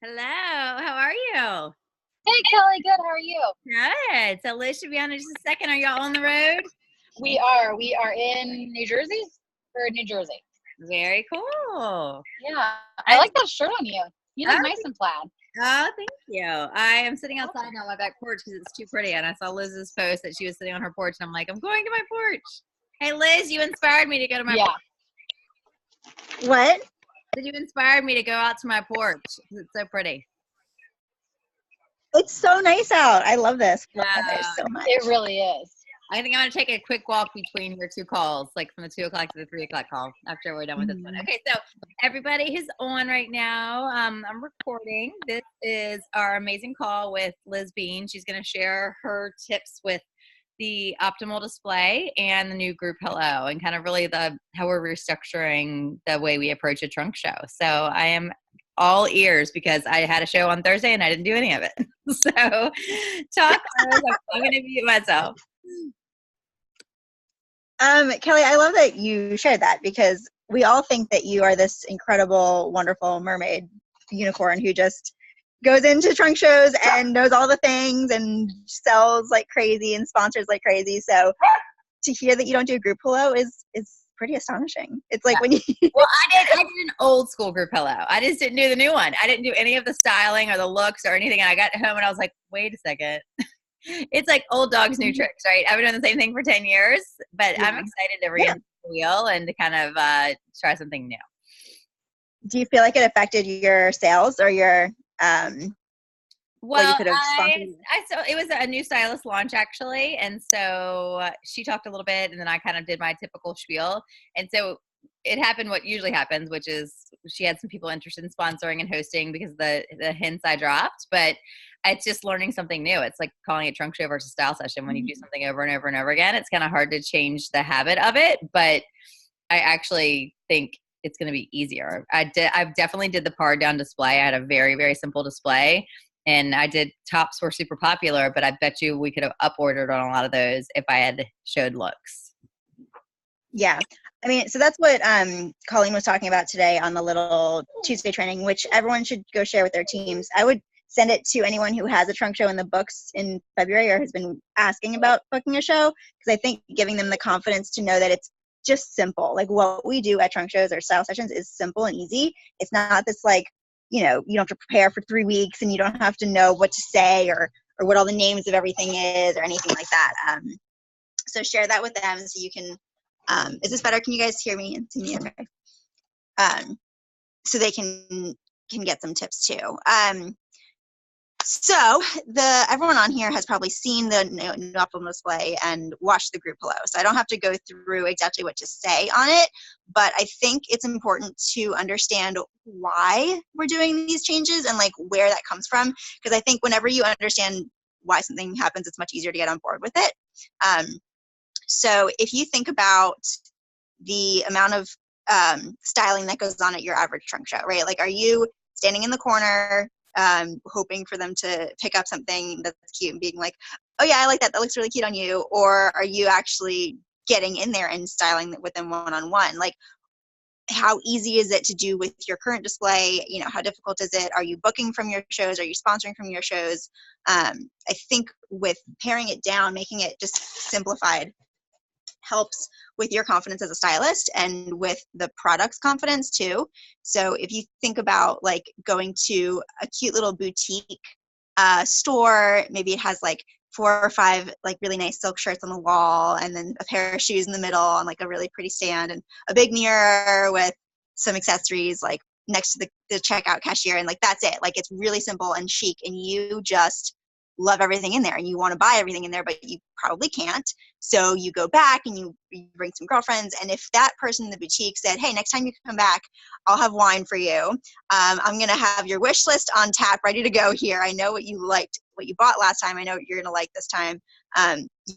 Hello, how are you? Hey Kelly, good. How are you? Good. So Liz should be on in just a second. Are y'all on the road? We are in New Jersey or New Jersey. Very cool. Yeah, I I, like that shirt on you. You look oh, nice and plaid. thank you. I am sitting outside now on my back porch because it's too pretty. And I saw Liz's post that she was sitting on her porch, and I'm like, I'm going to my porch. Hey, Liz, you inspired me to go to my Yeah. porch. What? You inspired me to go out to my porch 'cause it's so pretty. It's so nice out. I love this weather Yeah. so much. It really is. I think I'm going to take a quick walk between your two calls, like from the 2 o'clock to the 3 o'clock call after we're done with this one. Okay, so everybody who's on right now, I'm recording. This is our amazing call with Liz Bean. She's going to share her tips with the optimal display and the new group Hello, and kind of really how we're restructuring the way we approach a trunk show. So I am all ears because I had a show on Thursday and I didn't do any of it. So talk, Liz. I'm going to mute myself. Kelly, I love that you shared that because we all think that you are this incredible, wonderful mermaid unicorn who just goes into trunk shows and knows all the things and sells like crazy and sponsors like crazy. So to hear that you don't do group Hello is pretty astonishing. It's like when you Well, I did an old school group Hello. I just didn't do the new one. I didn't do any of the styling or the looks or anything. And I got home and I was like, wait a second. It's like old dogs, new tricks, right? I've been doing the same thing for 10 years, but I'm excited to reinvent the wheel and to kind of try something new. Do you feel like it affected your sales or your well, you could have so it was a new stylist launch actually, and so she talked a little bit, and then I kind of did my typical spiel, and so it happened what usually happens, which is she had some people interested in sponsoring and hosting because the hints I dropped, but it's just learning something new. It's like calling it trunk show versus style session. When you do something over and over and over again, it's kind of hard to change the habit of it, but I actually think it's going to be easier. I've definitely did the pared down display. I had a very, very simple display. And I did tops were super popular, but I bet you we could have up ordered on a lot of those if I had showed looks. Yeah. I mean, so that's what Colleen was talking about today on the little Tuesday training, which everyone should go share with their teams. I would send it to anyone who has a trunk show in the books in February or has been asking about booking a show, because I think giving them the confidence to know that it's just simple. Like what we do at trunk shows or style sessions is simple and easy. It's not this like, you don't have to prepare for 3 weeks and you don't have to know what to say or what all the names of everything is or anything like that. So share that with them so you can, is this better? Can you guys hear me and see me? Okay. So they can get some tips too. So everyone on here has probably seen the new optimal display and watched the group Hello. So I don't have to go through exactly what to say on it, but I think it's important to understand why we're doing these changes and like where that comes from. Because I think whenever you understand why something happens, it's much easier to get on board with it. So if you think about the amount of styling that goes on at your average trunk show, right? Like, are you standing in the corner hoping for them to pick up something that's cute and being like, oh yeah, I like that. That looks really cute on you. Or are you actually getting in there and styling with them one-on-one? Like, how easy is it to do with your current display? How difficult is it? Are you booking from your shows? Are you sponsoring from your shows? I think with paring it down, making it just simplified helps with your confidence as a stylist and with the product's confidence too. So if you think about like going to a cute little boutique store, maybe it has like 4 or 5 like really nice silk shirts on the wall and then a pair of shoes in the middle on like a really pretty stand and a big mirror with some accessories like next to the checkout cashier, and like that's it. Like it's really simple and chic and you just love everything in there and you want to buy everything in there, but you probably can't. So you go back and you bring some girlfriends. And if that person in the boutique said, hey, next time you come back, I'll have wine for you. I'm going to have your wish list on tap, ready to go here. I know what you liked, what you bought last time. I know what you're going to like this time.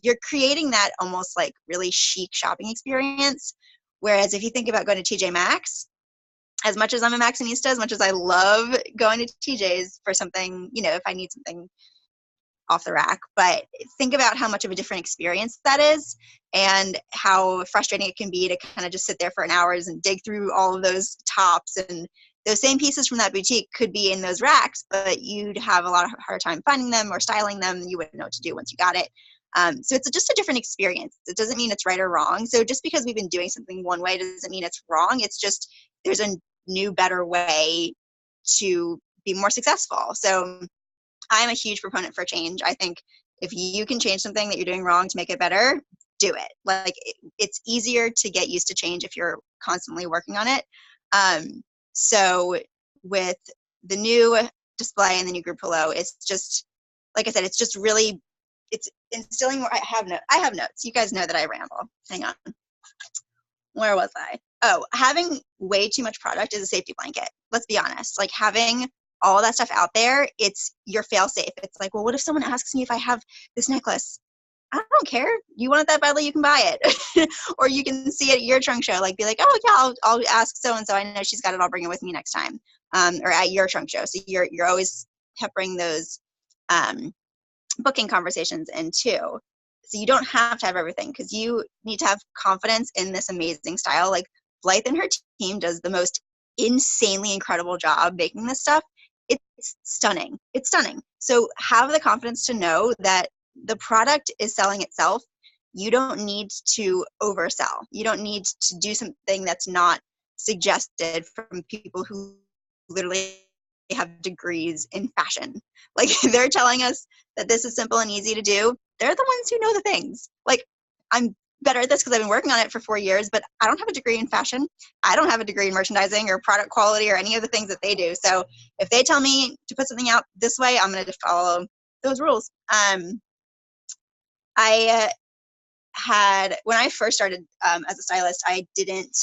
You're creating that almost like really chic shopping experience. Whereas if you think about going to TJ Maxx, as much as I'm a Maxxinista, as much as I love going to TJ's for something, if I need something off the rack, but think about how much of a different experience that is and how frustrating it can be to kind of just sit there for an hour and dig through all of those tops and those same pieces from that boutique could be in those racks, but you'd have a lot of hard time finding them or styling them. You wouldn't know what to do once you got it. So it's just a different experience. It doesn't mean it's right or wrong. So just because we've been doing something one way doesn't mean it's wrong. It's just there's a new, better way to be more successful. So I'm a huge proponent for change. I think if you can change something that you're doing wrong to make it better, do it. Like it's easier to get used to change if you're constantly working on it. So with the new display and the new group pillow, it's just, like I said, it's just really, it's instilling more. I have notes. You guys know that I ramble. Hang on. Where was I? Oh, having way too much product is a safety blanket. Let's be honest. Like having all that stuff out there, it's your fail safe. It's like, well, what if someone asks me if I have this necklace? I don't care. You want it that badly, you can buy it. Or you can see it at your trunk show. Like be like, oh yeah, I'll ask so-and-so. I know she's got it. I'll bring it with me next time. Or at your trunk show. So you're always peppering those booking conversations in too. So you don't have to have everything because you need to have confidence in this amazing style. Like Blythe and her team does the most insanely incredible job making this stuff. It's stunning. It's stunning. So have the confidence to know that the product is selling itself. You don't need to oversell. You don't need to do something that's not suggested from people who literally have degrees in fashion. Like they're telling us that this is simple and easy to do. They're the ones who know the things. Like I'm better at this because I've been working on it for 4 years, but I don't have a degree in fashion. I don't have a degree in merchandising or product quality or any of the things that they do. So if they tell me to put something out this way, I'm going to follow those rules. I had, when I first started as a stylist, I didn't,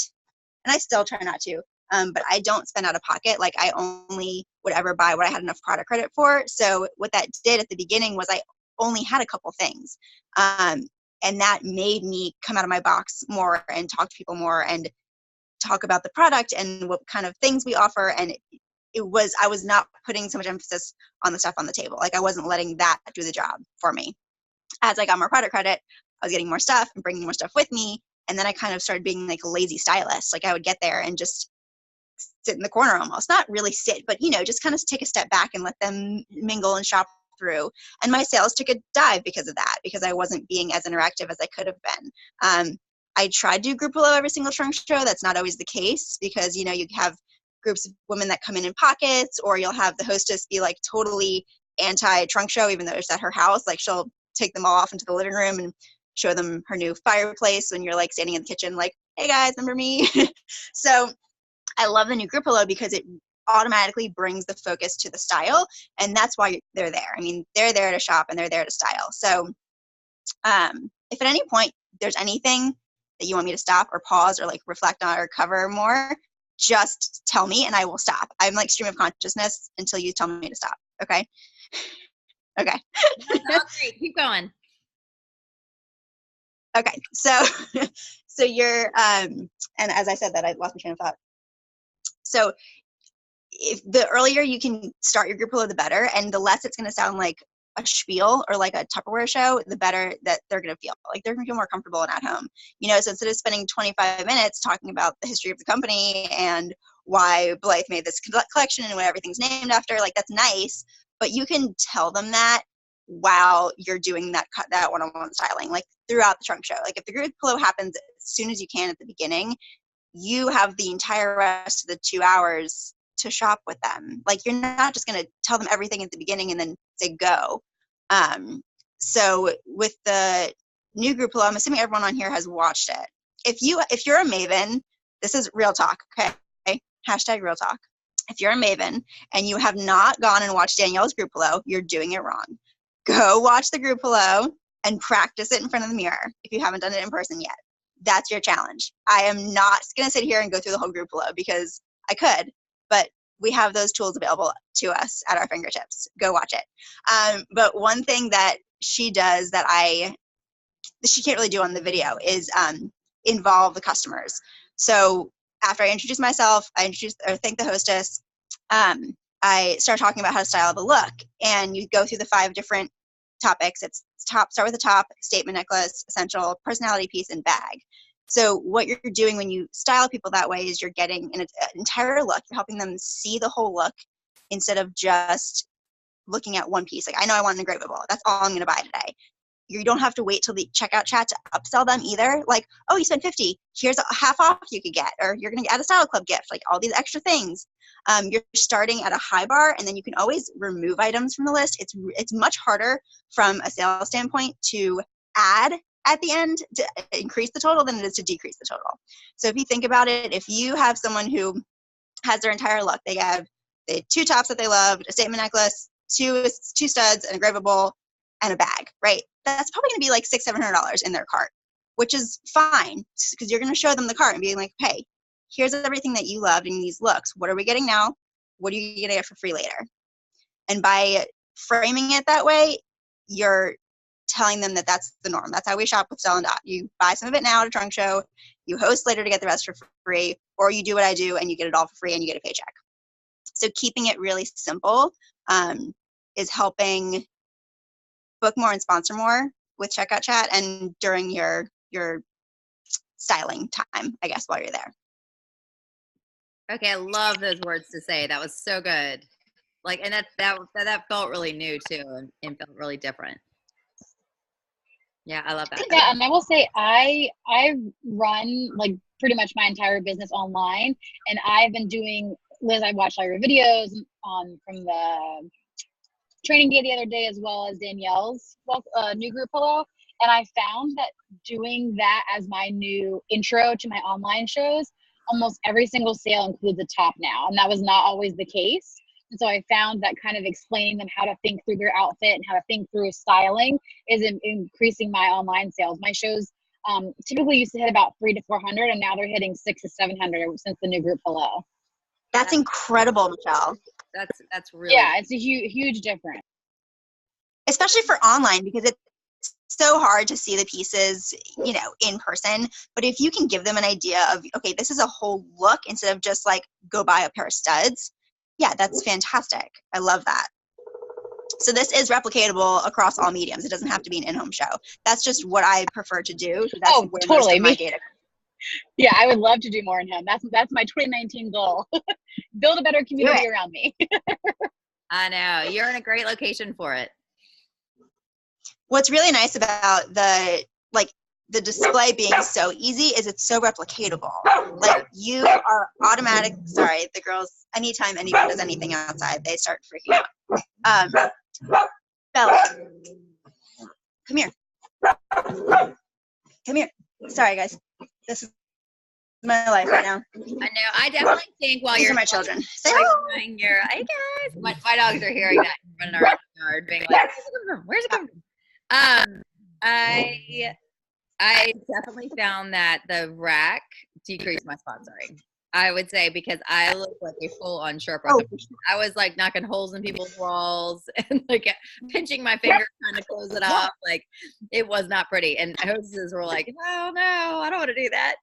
and I still try not to, but I don't spend out of pocket. Like I only would ever buy what I had enough product credit for. So what that did at the beginning was I only had a couple things. And that made me come out of my box more and talk to people more and talk about the product and what kind of things we offer. And I was not putting so much emphasis on the stuff on the table. Like I wasn't letting that do the job for me. As I got more product credit, I was getting more stuff and bringing more stuff with me. And then I kind of started being like a lazy stylist. Like I would get there and just sit in the corner almost, not really sit, but just kind of take a step back and let them mingle and shop through. And my sales took a dive because of that, because I wasn't being as interactive as I could have been. I tried to do group below every single trunk show. That's not always the case because, you have groups of women that come in pockets, or you'll have the hostess be like totally anti trunk show, even though it's at her house. Like she'll take them all off into the living room and show them her new fireplace when you're like standing in the kitchen like, hey guys, remember me? So I love the new group pillow because it automatically brings the focus to the style, and that's why they're there. I mean, they're there to shop and they're there to style. So if at any point there's anything that you want me to stop or pause or like reflect on or cover more, just tell me and I will stop. I'm like stream of consciousness until you tell me to stop. Okay. Okay. That's great. Keep going. Okay. So you're, and as I said that, I lost my train of thought. So if the earlier you can start your group pillow, the better. And the less it's going to sound like a spiel or like a Tupperware show, the better that they're going to feel. Like they're going to feel more comfortable and at home. So instead of spending 25 minutes talking about the history of the company and why Blythe made this collection and what everything's named after, like that's nice, but you can tell them that while you're doing that one-on-one styling, like throughout the trunk show. Like if the group pillow happens as soon as you can at the beginning, you have the entire rest of the 2 hours to shop with them. Like you're not just going to tell them everything at the beginning and then say go. So with the new group pillow, I'm assuming everyone on here has watched it. If you're a maven, this is real talk, okay? Hashtag real talk. If you're a maven and you have not gone and watched Danielle's group pillow, you're doing it wrong. Go watch the group pillow and practice it in front of the mirror if you haven't done it in person yet. That's your challenge. I am not going to sit here and go through the whole group pillow because I could, but we have those tools available to us at our fingertips. Go watch it. But one thing that she does that she can't really do on the video is involve the customers. So after I introduce myself, I thank the hostess. I start talking about how to style the look, and you go through the 5 different topics. It's start with the top, statement necklace, essential, personality piece, and bag. So what you're doing when you style people that way is you're getting an entire look. You're helping them see the whole look instead of just looking at one piece. Like, I know I want an engravable. That's all I'm going to buy today. You don't have to wait till the checkout chat to upsell them either. Like, oh, you spent 50. Here's a half off you could get, or you're going to add a style club gift, like all these extra things. You're starting at a high bar, and then you can always remove items from the list. It's much harder from a sales standpoint to add at the end to increase the total than it is to decrease the total. So if you think about it, if you have someone who has their entire look, they have the 2 tops that they love, a statement necklace, two studs, an engravable, and a bag, right? That's probably going to be like $600-700 in their cart, which is fine because you're going to show them the cart and be like, hey, here's everything that you loved in these looks. What are we getting now? What are you going to get for free later? And by framing it that way, you're telling them that that's the norm. That's how we shop with Sell & Dot. You buy some of it now at a trunk show, you host later to get the rest for free, or you do what I do and you get it all for free and you get a paycheck. So keeping it really simple is helping book more and sponsor more with checkout chat and during your styling time, I guess, while you're there. Okay, I love those words to say. That was so good. Like, and that felt really new too, and felt really different. Yeah, I love that. Yeah, and I will say I run like pretty much my entire business online, and I've been doing, Liz, I watched all your videos from the training day the other day, as well as Danielle's new group pillow, and I found that doing that as my new intro to my online shows, almost every single sale includes a top now, and that was not always the case. And so I found that kind of explaining them how to think through their outfit and how to think through styling is increasing my online sales. My shows typically used to hit about 300 to 400, and now they're hitting 600 to 700 since the new group pillow. That's incredible, Michelle. That's really, yeah, it's a huge difference. Especially for online, because it's so hard to see the pieces, in person. But if you can give them an idea of, okay, this is a whole look instead of just like go buy a pair of studs. Yeah, that's fantastic. I love that. So this is replicatable across all mediums. It doesn't have to be an in-home show. That's just what I prefer to do. So that's where totally. most of my data. Yeah, I would love to do more in home. That's my 2019 goal. Build a better community around me. I know. You're in a great location for it. What's really nice about the display being so easy is it's so replicatable. Like, you are automatic. Sorry, the girls, anytime anyone does anything outside, they start freaking out. Bella, come here. Come here. Sorry, guys. This is my life right now. I know. I definitely think while These you're are my children. Say doing your, hey guys, my dogs are hearing that running around the yard, being like, "Where's it coming from?" I definitely found that the rack decreased my sponsoring. I would say, because I look like a full-on Sherpa. Oh. I was like knocking holes in people's walls and like pinching my finger trying to close it off. Like, it was not pretty. And hostesses were like, "Oh no, I don't want to do that."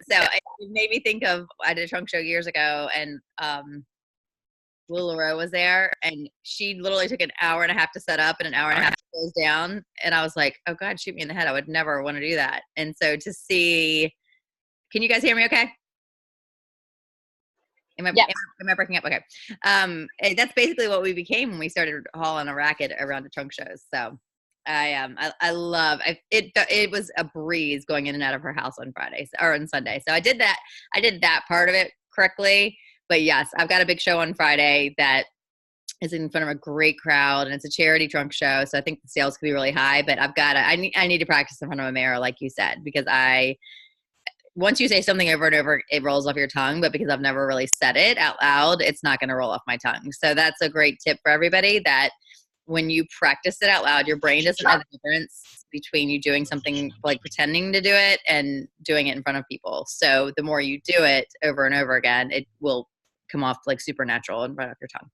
So it made me think of, I did a trunk show years ago, and LuLaRoe was there, and she literally took an hour and a half to set up and an hour and a half to close down. And I was like, oh God, shoot me in the head. I would never want to do that. And so to see, can you guys hear me okay? Am I breaking up? Okay. That's basically what we became when we started hauling a racket around to trunk shows. So I love it. It was a breeze going in and out of her house on Fridays or on Sunday. So I did that part of it correctly. But yes, I've got a big show on Friday that is in front of a great crowd, and it's a charity trunk show. So I think the sales could be really high, but I need to practice in front of a mirror, like you said, because once you say something over and over, it rolls off your tongue, but because I've never really said it out loud, it's not going to roll off my tongue. So that's a great tip for everybody, that when you practice it out loud, your brain doesn't know the difference between you doing something like pretending to do it and doing it in front of people. So the more you do it over and over again, it will come off like supernatural and right off your tongue.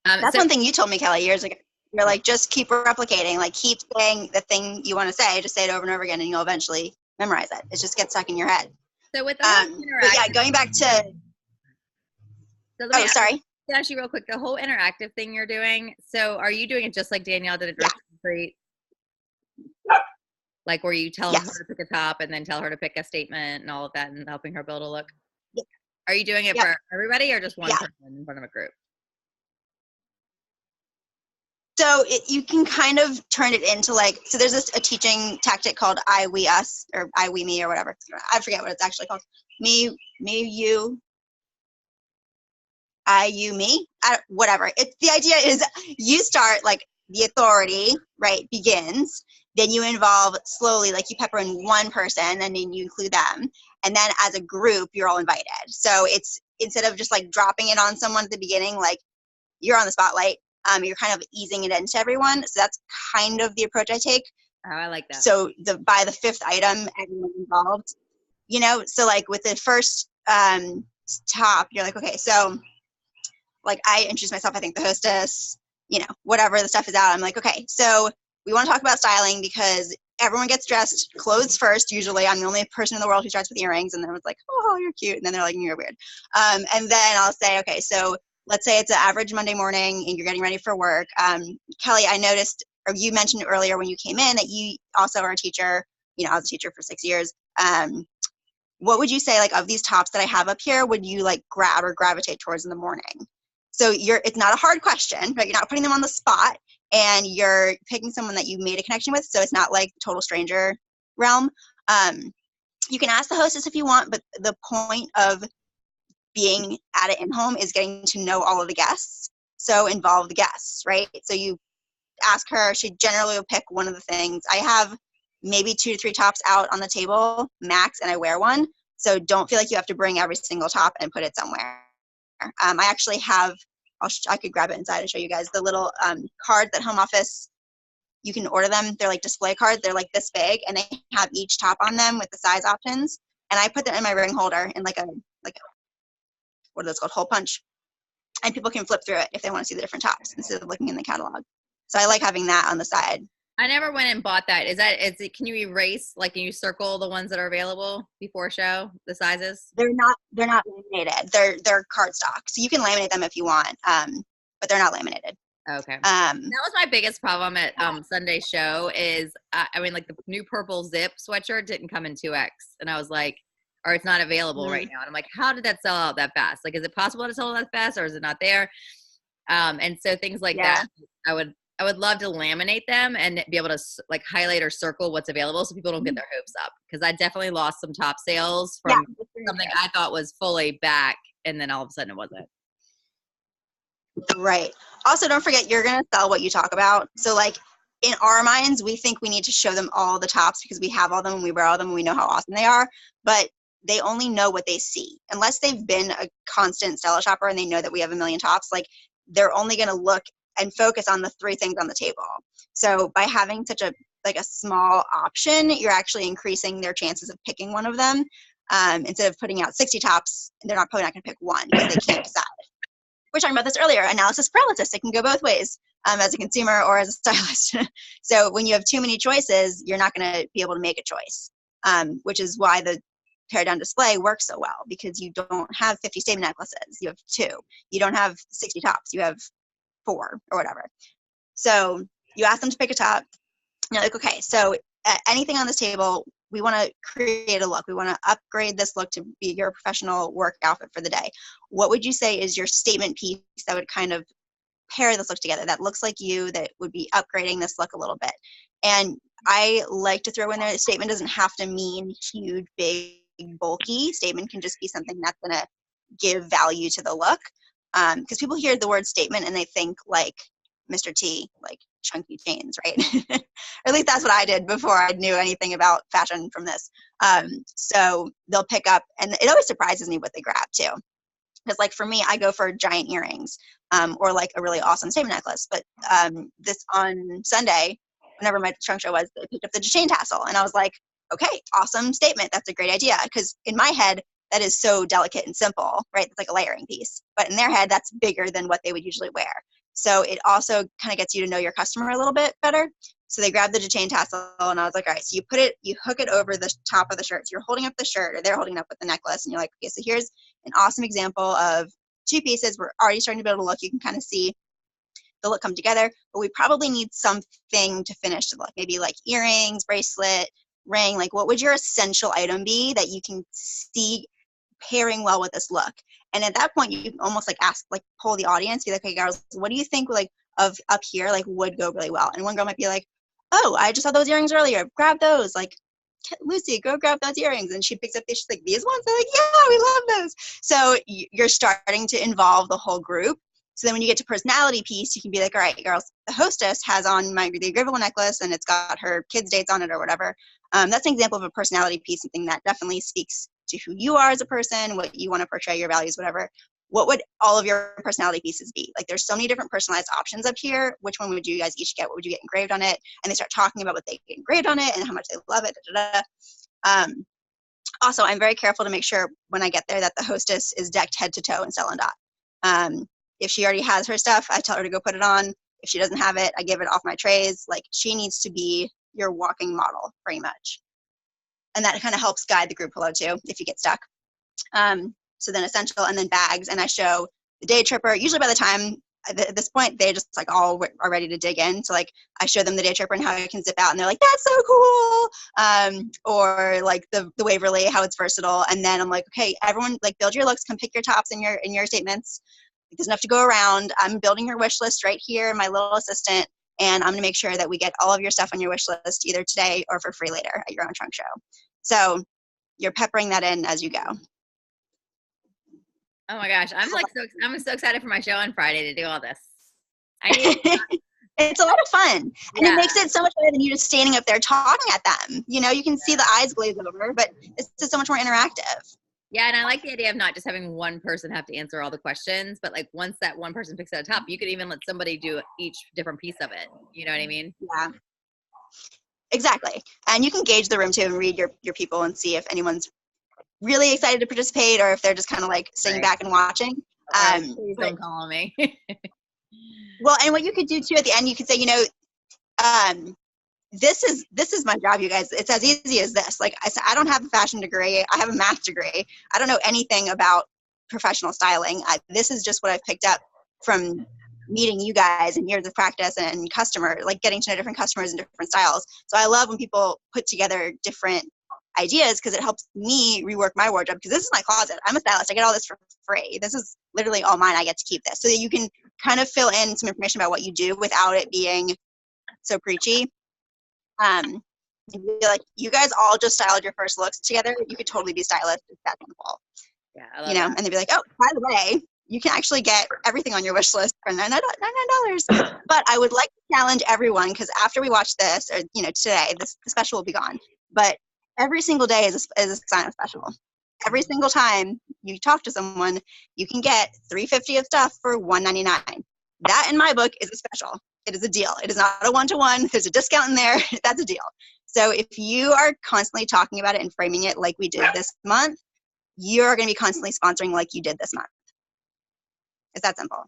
That's one thing you told me, Kelly, years ago. You're like, just keep replicating, like keep saying the thing you want to say, just say it over and over again, and you'll eventually memorize it. It just gets stuck in your head. So with the whole but yeah, going back to. Sorry. Ask you real quick, the whole interactive thing you're doing. So are you doing it just like Danielle did at Retreat? Like where you tell her Yes. to pick a top and then tell her to pick a statement and all of that and helping her build a look? Yep. Are you doing it Yep. for everybody or just one Yeah. person in front of a group? So you can kind of turn it into like, so there's a teaching tactic called I, we, us, or I, we, me, or whatever. I forget what it's actually called. Me, you, I, you, me, whatever. The idea is you start like the authority, right, begins. Then you involve slowly, like you pepper in one person and then you include them. And then as a group, you're all invited. So it's instead of just like dropping it on someone at the beginning, like you're on the spotlight, you're kind of easing it into everyone. So that's kind of the approach I take. Oh, I like that. So by the fifth item, everyone's involved, you know? So like with the first top, you're like, okay, so like I introduce myself, I think the hostess, you know, whatever the stuff is out. I'm like, okay, so we want to talk about styling because everyone gets dressed clothes first. Usually I'm the only person in the world who starts with earrings, and then it's like, oh, you're cute. And then they're like, you're weird. And then I'll say, okay, so let's say it's an average Monday morning and you're getting ready for work. Kelly, I noticed, or you mentioned earlier when you came in that you also are a teacher. You know, I was a teacher for 6 years. What would you say, like, of these tops that I have up here, would you like grab or gravitate towards in the morning? So it's not a hard question, right? You're not putting them on the spot, and you're picking someone that you made a connection with. So it's not like total stranger realm. You can ask the hostess if you want, but the point of being at an in-home is getting to know all of the guests. So involve the guests, right? So you ask her, she generally will pick one of the things. I have maybe 2 to 3 tops out on the table max, and I wear one. So don't feel like you have to bring every single top and put it somewhere. I actually have, I could grab it inside and show you guys the little cards that home office, you can order them. They're like display cards. They're like this big, and they have each top on them with the size options. And I put them in my ring holder in like a what are those called? Hole punch. And people can flip through it if they want to see the different tops instead of looking in the catalog. So I like having that on the side. I never went and bought that. Is it, can you erase, like, can you circle the ones that are available before show, the sizes? They're not laminated. They're cardstock. So you can laminate them if you want, but they're not laminated. Okay. That was my biggest problem at Sunday show is, I mean, like the new purple zip sweatshirt didn't come in 2X. And I was like, or it's not available right now. And I'm like, how did that sell out that fast? Like, is it possible to sell that fast, or is it not there? And so things like that, I would love to laminate them and be able to like highlight or circle what's available so people don't get their hopes up. Because I definitely lost some top sales from something I thought was fully back, and then all of a sudden it wasn't. Right. Also, don't forget, you're going to sell what you talk about. So like in our minds, we think we need to show them all the tops because we have all them and we wear all them and we know how awesome they are. But they only know what they see. Unless they've been a constant style shopper and they know that we have a million tops, like they're only going to look and focus on the 3 things on the table. So by having such a small option, you're actually increasing their chances of picking one of them. Instead of putting out 60 tops, they're probably not going to pick one because they can't decide. We were talking about this earlier, analysis paralysis. It can go both ways as a consumer or as a stylist. So when you have too many choices, you're not going to be able to make a choice, which is why the pared down display works so well, because you don't have 50 statement necklaces. You have 2. You don't have 60 tops. You have 4 or whatever. So you ask them to pick a top. You're like, okay, so anything on this table, we want to create a look. We want to upgrade this look to be your professional work outfit for the day. What would you say is your statement piece that would kind of pair this look together, that looks like you, that would be upgrading this look a little bit? And I like to throw in there, the statement doesn't have to mean huge, big, bulky. Statement can just be something that's going to give value to the look. Because people hear the word statement and they think like Mr. T, like chunky chains, right? Or at least that's what I did before I knew anything about fashion from this. So they'll pick up, and it always surprises me what they grab too. Because like for me, I go for giant earrings or like a really awesome statement necklace. But this on Sunday, whenever my trunk show was, they picked up the chain tassel, and I was like, okay, awesome statement. That's a great idea. Because in my head, that is so delicate and simple, right? It's like a layering piece. But in their head, that's bigger than what they would usually wear. So it also kind of gets you to know your customer a little bit better. So they grabbed the chain tassel, and I was like, all right, so you hook it over the top of the shirt. So you're holding up the shirt, or they're holding up with the necklace, and you're like, okay, so here's an awesome example of 2 pieces. We're already starting to build a look. You can kind of see the look come together, but we probably need something to finish the look. Maybe like earrings, bracelet, ring, like what would your essential item be that you can see pairing well with this look? And at that point, you can almost like ask, like poll the audience, be like, hey girls, what do you think like of up here like would go really well? And one girl might be like, oh, I just saw those earrings earlier, grab those. Like, Lucy, go grab those earrings. And she picks up these, she's like, these ones? They're like, yeah, we love those. So you're starting to involve the whole group. So then when you get to personality piece, you can be like, all right, girls, the hostess has on the agreeable necklace and it's got her kids' dates on it or whatever. That's an example of a personality piece, something that definitely speaks to who you are as a person, what you want to portray, your values, whatever. What would all of your personality pieces be? Like there's so many different personalized options up here. Which one would you guys each get? What would you get engraved on it? And they start talking about what they get engraved on it and how much they love it. Da, da, da. Also, I'm very careful to make sure when I get there that the hostess is decked head to toe in Stella and Dot. If she already has her stuff, I tell her to go put it on. If she doesn't have it, I give it off my trays. Like she needs to be your walking model pretty much. And that kind of helps guide the group below too, if you get stuck. So then essential and then bags. And I show the day tripper. Usually by the time, at this point, they just like all are ready to dig in. So like I show them the day tripper and how it can zip out and they're like, that's so cool. Or like the Waverly, how it's versatile. And then I'm like, okay, everyone like build your looks, come pick your tops in your statements. There's enough to go around. I'm building your wish list right here, my little assistant. And I'm gonna make sure that we get all of your stuff on your wish list either today or for free later at your own trunk show. So you're peppering that in as you go. Oh my gosh, I'm so excited for my show on Friday to do all this. It's a lot of fun, and it makes it so much better than you just standing up there talking at them. You know, you can see the eyes glaze over, but it's just so much more interactive. Yeah, and I like the idea of not just having one person have to answer all the questions, but like once that one person picks at the top, you could even let somebody do each different piece of it. You know what I mean? Yeah, exactly. And you can gauge the room too and read your people and see if anyone's really excited to participate or if they're just kind of like sitting back and watching. Please don't call on me. Well, and what you could do too at the end, you could say, you know, this is my job, you guys. It's as easy as this. Like I said, I don't have a fashion degree. I have a math degree. I don't know anything about professional styling. This is just what I've picked up from meeting you guys and years of practice and like getting to know different customers and different styles. So I love when people put together different ideas because it helps me rework my wardrobe because this is my closet. I'm a stylist. I get all this for free. This is literally all mine. I get to keep this so that you can kind of fill in some information about what you do without it being so preachy. Like you guys all just styled your first looks together. You could totally be stylists. It's that simple. Yeah, I love you know, that. and they'd be like, oh, by the way, you can actually get everything on your wish list for $99. But I would like to challenge everyone because after we watch this, or you know, today, the special will be gone. But every single day is a sign-up special. Every single time you talk to someone, you can get $350 of stuff for $199. That, in my book, is a special. It is a deal. It is not a one-to-one. There's a discount in there. That's a deal. So if you are constantly talking about it and framing it like we did this month, you're going to be constantly sponsoring like you did this month. It's that simple.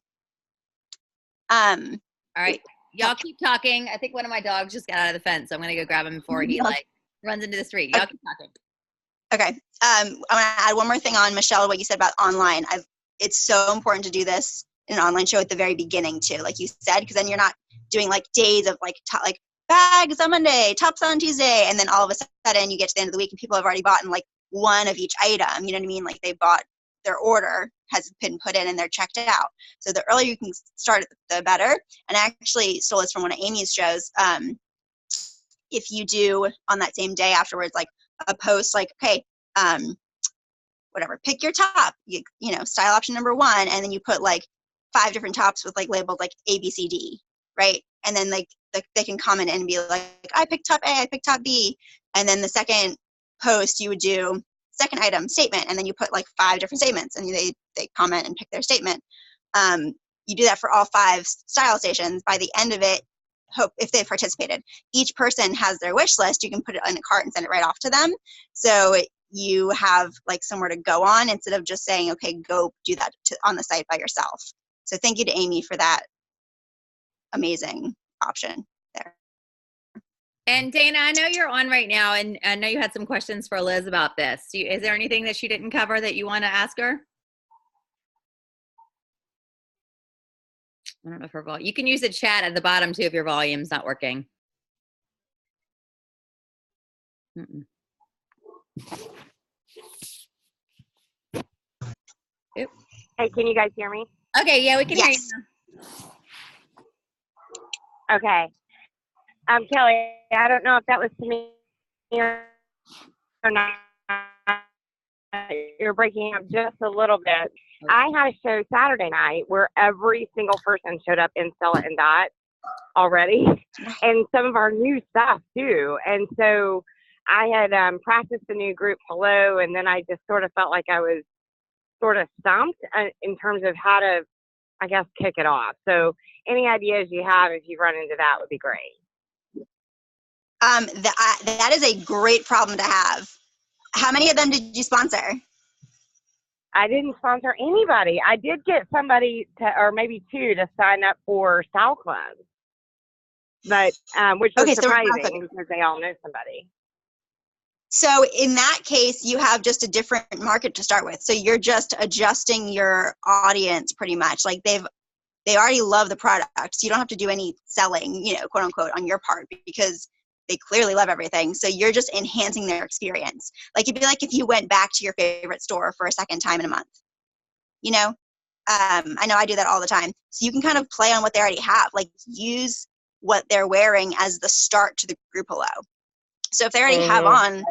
All right. Y'all keep talking. I think one of my dogs just got out of the fence, so I'm going to go grab him before he like runs into the street. Y'all keep talking. Okay. I'm going to add one more thing on, Michelle, what you said about online. It's so important to do this in an online show at the very beginning too, like you said, because then you're not doing like days of like bags on Monday, tops on Tuesday, and then all of a sudden you get to the end of the week and people have already bought like one of each item. You know what I mean? Like they bought their order has been put in and they're checked out. So the earlier you can start, the better. And I actually stole this from one of Amy's shows. If you do on that same day afterwards, like a post like, okay, whatever, pick your top, you know, style option number 1, and then you put like 5 different tops with like labeled like A, B, C, D, right? And then like they can comment and be like, I picked top A, I picked top B. And then the second post you would do second item statement, and then you put like 5 different statements and they comment and pick their statement. You do that for all 5 style stations. By the end of it, hope if they've participated, each person has their wish list. You can put it in a cart and send it right off to them. So you have like somewhere to go on instead of just saying, okay, go do that on the site by yourself. So thank you to Amy for that amazing option there. And Dana, I know you're on right now, and I know you had some questions for Liz about this. Is there anything that she didn't cover that you want to ask her? I don't know if her volume. You can use the chat at the bottom too if your volume's not working. Mm-mm. Oop. Hey, can you guys hear me? Okay, yeah, we can hear you Yes. now. Okay. Kelly, I don't know if that was to me or not. You're breaking up just a little bit. I had a show Saturday night where every single person showed up in Stella and Dot already, and some of our new stuff too. And so I had practiced the new group hello, and then I just sort of felt like I was sort of stumped in terms of how to, I guess, kick it off. So any ideas you have if you run into that would be great. That is a great problem to have. How many of them did you sponsor? I didn't sponsor anybody. I did get somebody to, or maybe two, to sign up for Style Club, but which was surprising because they all know somebody. So in that case, you have just a different market to start with. So you're just adjusting your audience pretty much. Like they already love the product. So you don't have to do any selling, quote unquote, on your part, because they clearly love everything. So you're just enhancing their experience. Like it'd be like if you went back to your favorite store for a second time in a month. I know I do that all the time. So you can kind of play on what they already have. Like use what they're wearing as the start to the group hello. So if they already have on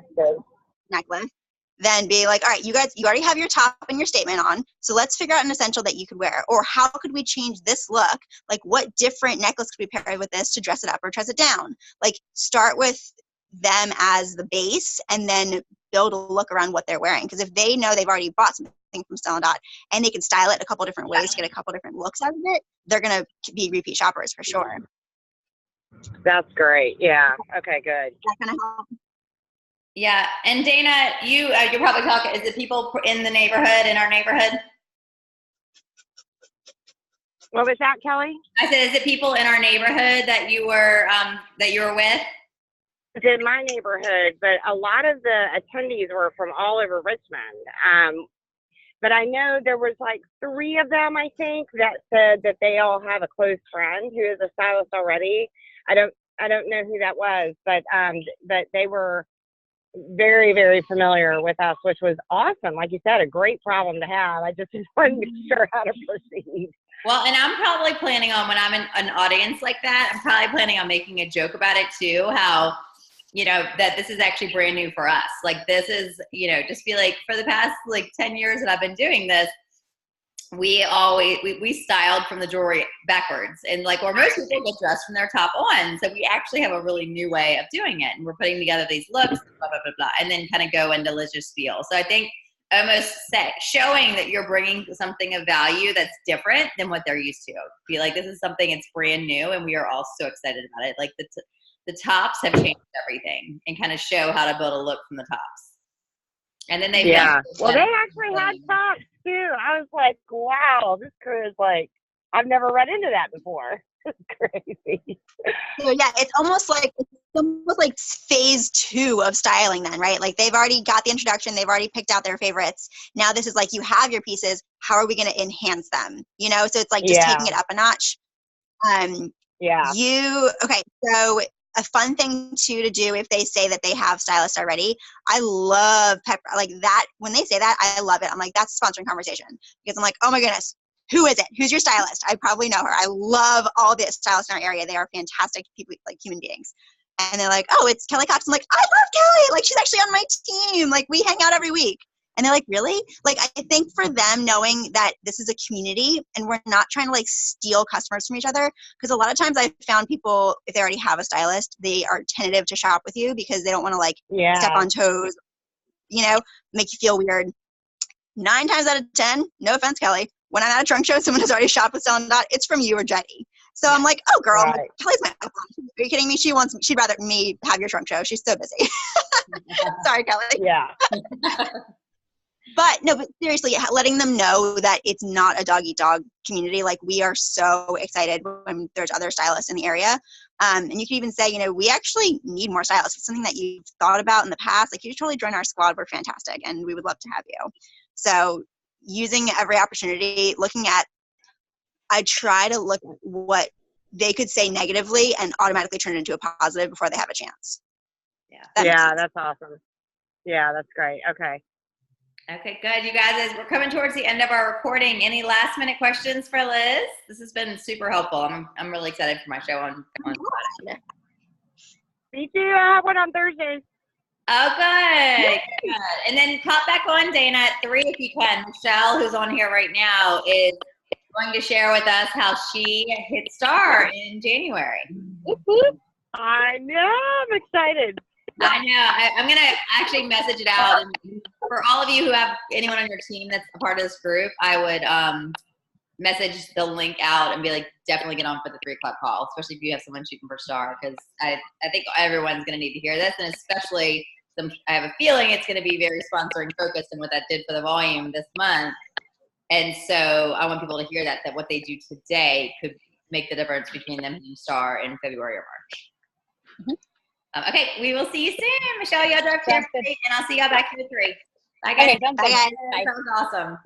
necklace, then be like, all right, you guys, you already have your top and your statement on. So let's figure out an essential that you could wear. Or how could we change this look? Like what different necklace could we pair with this to dress it up or dress it down? Like start with them as the base and then build a look around what they're wearing. Because if they know they've already bought something from Stella Dot and they can style it a couple different ways to get a couple different looks out of it, they're going to be repeat shoppers for sure. That's great. Yeah. Okay, good. That kind of help. Yeah, and Dana, you're probably talking. Is it people in the neighborhood, in our neighborhood? What was that, Kelly? I said, is it people in our neighborhood that you were with? It's in my neighborhood, but a lot of the attendees were from all over Richmond. But I know there was like 3 of them, I think, that said that they all have a close friend who is a stylist already. I don't know who that was, but they were very, very familiar with us, which was awesome. Like you said, a great problem to have. I just wanted to be sure how to proceed. Well, and I'm probably planning on, when I'm in an audience like that, I'm probably planning on making a joke about it too, how, that this is actually brand new for us. Like this is, just be like, for the past like 10 years that I've been doing this, we styled from the jewelry backwards, and like, or most people get dressed from their top on. So we actually have a really new way of doing it, and we're putting together these looks, blah, blah, blah, blah, and then kind of go into let's just feel. So I think almost showing that you're bringing something of value that's different than what they're used to. Be like, this is something, it's brand new, and we are all so excited about it. Like the tops have changed everything, and kind of show how to build a look from the tops. And then they well, they actually had tops too. I was like, wow, this crew is like, I've never run into that before. It's crazy. So yeah, it's almost like phase 2 of styling then, right? Like they've already got the introduction, they've already picked out their favorites. Now this is like, you have your pieces, how are we going to enhance them? So it's like just taking it up a notch. Okay, so a fun thing too to do if they say that they have stylists already. I love like that. When they say that, I love it. I'm like, that's a sponsoring conversation, because I'm like, oh my goodness, who is it? Who's your stylist? I probably know her. I love all the stylists in our area. They are fantastic people, like human beings. And they're like, oh, it's Kelly Cox. I'm like, I love Kelly. Like she's actually on my team. Like we hang out every week. And they're like, really? Like, I think for them knowing that this is a community and we're not trying to like steal customers from each other, because a lot of times I've found people, if they already have a stylist, they are tentative to shop with you because they don't want to like step on toes, make you feel weird. 9 times out of 10, no offense, Kelly, when I'm at a trunk show, someone has already shopped with Stella Dot, it's from you or Jenny. So I'm like, oh girl, like, Kelly's my upline. Are you kidding me? She'd rather me have your trunk show. She's so busy. Sorry, Kelly. Yeah. But seriously, letting them know that it's not a dog-eat-dog community. Like we are so excited when there's other stylists in the area. And you can even say, we actually need more stylists. It's something that you've thought about in the past. Like you should totally join our squad. We're fantastic. And we would love to have you. So using every opportunity, I try to look at what they could say negatively and automatically turn it into a positive before they have a chance. That makes Yeah, sense. that's awesome. Yeah, that's great. Okay. Okay, good. You guys, as we're coming towards the end of our recording, any last minute questions for Liz? This has been super helpful. I'm really excited for my show on Friday. Me too. I have one on Thursdays. Oh, good. Good. And then pop back on, Dana, at 3 if you can. Michelle, who's on here right now, is going to share with us how she hit star in January. I know. I'm excited. I know. I'm going to actually message it out. And for all of you who have anyone on your team that's a part of this group, I would message the link out and be like, definitely get on for the 3 o'clock call, especially if you have someone shooting for star, because I think everyone's going to need to hear this, and especially I have a feeling it's going to be very sponsoring focused and what that did for the volume this month. And so I want people to hear that what they do today could make the difference between them hitting star in February or March. Okay, we will see you soon. Michelle, y'all drive carefully, and I'll see y'all back here at 3. Bye, guys. Okay, sounds Bye, good. guys. Bye. That was awesome.